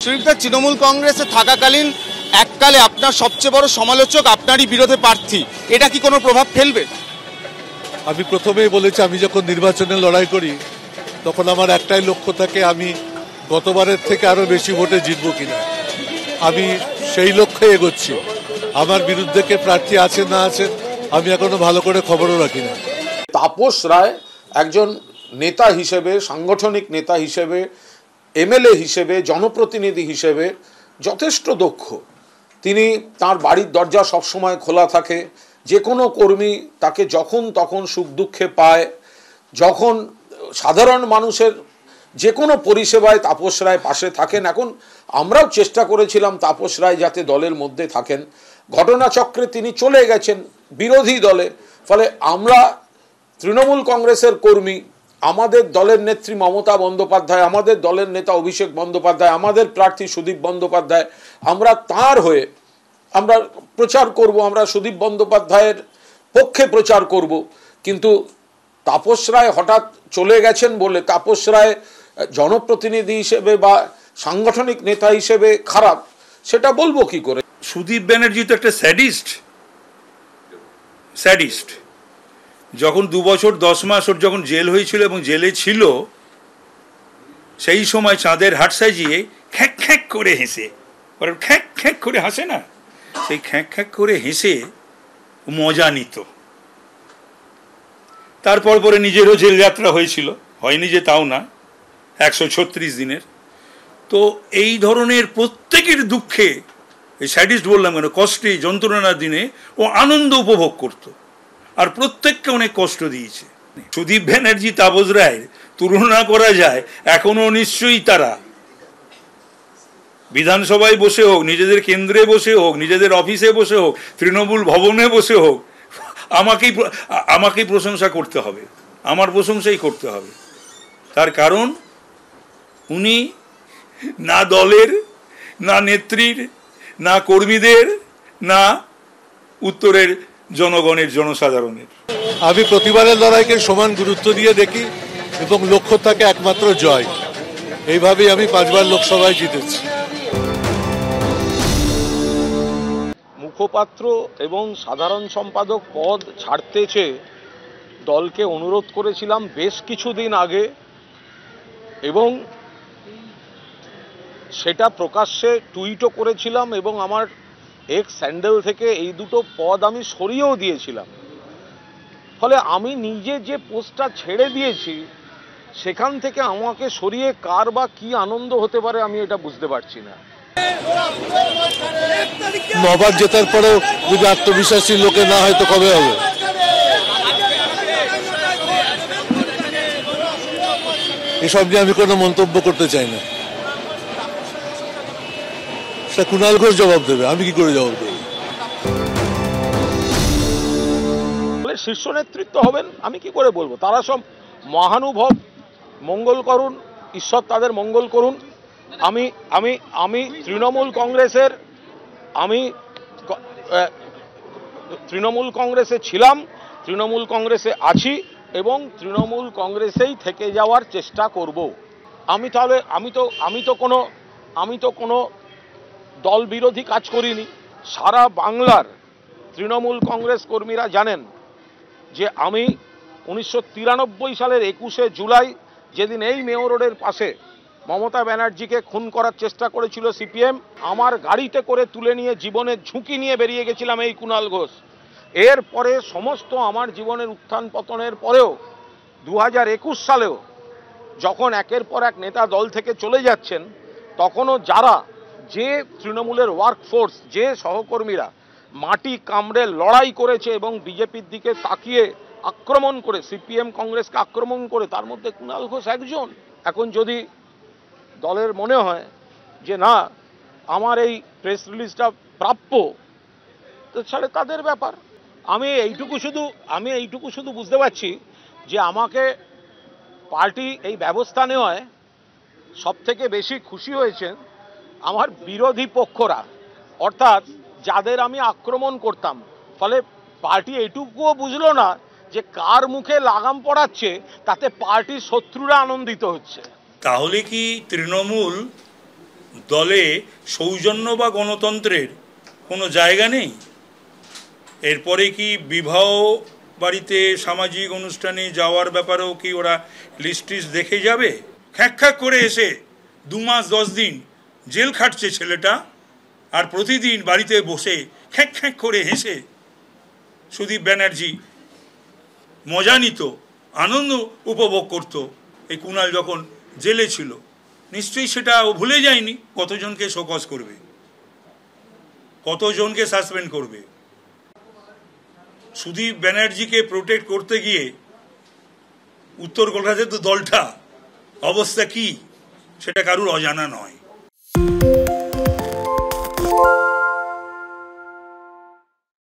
সুদীপদা, তৃণমূল কংগ্রেসে থাকাকালীন এককালে আপনার সবচেয়ে বড় সমালোচক আপনারই বিরোধী প্রার্থী, এটা কি কোনো প্রভাব ফেলবে? আমি প্রথমেই বলেছি, আমি যখন নির্বাচনে লড়াই করি তখন আমার একটাই লক্ষ্য থাকে, আমি গতবারের থেকে আরো বেশি ভোটে জিতবো কিনা। আমি সেই লক্ষ্যে এগোচ্ছি। আমার বিরুদ্ধে কে প্রার্থী আছে না আছে আমি এখনো ভালো করে খবরও রাখি না। তাপস রায় একজন নেতা হিসেবে, সাংগঠনিক নেতা হিসেবে, এমএলএ হিসেবে, জনপ্রতিনিধি হিসেবে যথেষ্ট দক্ষ। তিনি তার বাড়ির দরজা সবসময় খোলা থাকে, যে কোনো কর্মী তাকে যখন তখন সুখ দুঃখে পায়। যখন সাধারণ মানুষের যে কোনো পরিষেবায় তাপস রায় পাশে থাকেন। এখন আমরাও চেষ্টা করেছিলাম তাপস রায় যাতে দলের মধ্যে থাকেন। ঘটনাচক্রে তিনি চলে গেছেন বিরোধী দলে, ফলে আমরা তৃণমূল কংগ্রেসের কর্মী, আমাদের দলের নেত্রী মমতা বন্দ্যোপাধ্যায়, আমাদের দলের নেতা অভিষেক বন্দ্যোপাধ্যায়, আমাদের প্রার্থী সুদীপ বন্দ্যোপাধ্যায়, আমরা তার হয়ে আমরা প্রচার করব, আমরা সুদীপ বন্দ্যোপাধ্যায়ের পক্ষে প্রচার করব। কিন্তু তাপস রায় হঠাৎ চলে গেছেন বলে তাপস রায় জনপ্রতিনিধি হিসেবে বা সাংগঠনিক নেতা হিসেবে খারাপ, সেটা বলবো কি করে? সুদীপ ব্যানার্জি তো একটা স্যাডিস্ট। যখন 2 বছর 10 মাস ওর যখন জেল হয়েছিল এবং জেলে ছিল, সেই সময় চাঁদের হাট সাজিয়ে খ্যাঁক খ্যাঁক করে হেসে, ওর খ্যাঁক খ্যাঁক করে হাসে না, সেই খ্যাঁক খ্যাঁক করে হেসে মজা নিত। তারপর পরে নিজেরও জেল যাত্রা হয়েছিল, হয়নি যে তাও না, 136 দিনের। তো এই ধরনের প্রত্যেকের দুঃখে, এই স্যাডিস্ট বললাম কেন, কষ্টে যন্ত্রণার দিনে ও আনন্দ উপভোগ করত, আর প্রত্যেককে অনেক কষ্ট দিয়েছে। সুদীপ ব্যানার্জি তাপস রায়ের তুলনা করা যায়, এখনো নিশ্চয়ই তারা বিধানসভায় বসে হোক, নিজেদের কেন্দ্রে বসে হোক, নিজেদের অফিসে বসে হোক, তৃণমূল ভবনে বসে হোক, আমাকেই প্রশংসা করতে হবে, আমার প্রশংসাই করতে হবে। তার কারণ উনি না দলের, না নেত্রীর, না কর্মীদের, না উত্তরের জনগণের, জনসাধারণের। আমি প্রতিবারের লড়াইকে সমান গুরুত্ব দিয়ে দেখি এবং লক্ষ্য থাকে একমাত্র জয়। এইভাবেই আমি 5 বার লোকসভায় জিতেছি। মুখপাত্র এবং সাধারণ সম্পাদক পদ ছাড়তে চেয়ে দলকে অনুরোধ করেছিলাম বেশ কিছুদিন আগে, এবং সেটা প্রকাশ্যে টুইটও করেছিলাম, এবং আমার এক্স স্যান্ডেল থেকে এই দুটো পদ আমি সরিয়েও দিয়েছিলাম। ফলে আমি নিজে যে পোস্টটা ছেড়ে দিয়েছি, সেখান থেকে আমাকে সরিয়ে কার বা কি আনন্দ হতে পারে আমি এটা বুঝতে পারছি না। 9 বার জেতার পরেও যদি আত্মবিশ্বাসী লোকে না হয় তো কবে হবে? এসব নিয়ে আমি কোনো মন্তব্য করতে চাই না। সেটা কুণাল ঘোষ জবাব দেবে, আমি কি করে জবাব দেব? শীর্ষ নেতৃত্ব হবেন, আমি কি করে বলবো? তারা সব মহানুভব, মঙ্গল করুন, ঈশ্বর তাদের মঙ্গল করুন। আমি আমি আমি তৃণমূল কংগ্রেসে ছিলাম, তৃণমূল কংগ্রেসে আছি, এবং তৃণমূল কংগ্রেসেই থেকে যাওয়ার চেষ্টা করব। আমি তো কোনো দল বিরোধী কাজ করিনি। সারা বাংলার তৃণমূল কংগ্রেস কর্মীরা জানেন যে আমি 1993 সালের 21শে জুলাই, যেদিন এই মেয়র রোডের পাশে মমতা ব্যানার্জিকে খুন করার চেষ্টা করেছিল সিপিএম, আমার গাড়িতে করে তুলে নিয়ে জীবনের ঝুঁকি নিয়ে বেরিয়ে গেছিলাম এই কুণাল ঘোষ। এরপরে সমস্ত আমার জীবনের উত্থান পতনের পরেও 2021 সালেও যখন একের পর এক নেতা দল থেকে চলে যাচ্ছেন, তখনও যে তৃণমূলের ওয়ার্কফোর্স, যে সহকর্মীরা মাটি কামড়ে লড়াই করেছে এবং বিজেপির দিকে তাকিয়ে আক্রমণ করে, সিপিএম কংগ্রেসকে আক্রমণ করে, তার মধ্যে কুণাল ঘোষ একজন। এখন যদি দলের মনে হয় যে না আমার এই প্রেস রিলিজটা প্রাপ্য, তো ছাড়ে তাদের ব্যাপার। আমি এইটুকু শুধু বুঝতে পারছি যে আমাকে পার্টি এই ব্যবস্থা নেওয়ায় সব থেকে বেশি খুশি হয়েছে আমার বিরোধী পক্ষরা, অর্থাৎ যাদের আমি আক্রমণ করতাম। ফলে পার্টি এইটুকুও বুঝলো না যে কার মুখে লাগাম পড়াচ্ছে, তাতে পার্টির শত্রুরা আনন্দিত হচ্ছে। তাহলে কি তৃণমূল দলে সৌজন্য বা গণতন্ত্রের কোনো জায়গা নেই? এরপরে কি বিবাহ বাড়িতে সামাজিক অনুষ্ঠানে যাওয়ার ব্যাপারেও কি ওরা লিস্ট দেখে যাবে? খ্যাক করে এসে 2 মাস 10 দিন জেল খাটছে ছেলেটা, আর প্রতিদিন বাড়িতে বসে খ্যাক করে হেসে সুদীপ ব্যানার্জি মজা নিত, আনন্দ উপভোগ করত এই কুণাল যখন জেলে ছিল। নিশ্চয়ই সেটা ও ভুলে যায়নি। কতজনকে শোকজ করবে, কতজনকে সাসপেন্ড করবে? সুদীপ ব্যানার্জিকে প্রোটেক্ট করতে গিয়ে উত্তর কলকাতার তো দলটা অবস্থা কি সেটা কারুর অজানা নয়।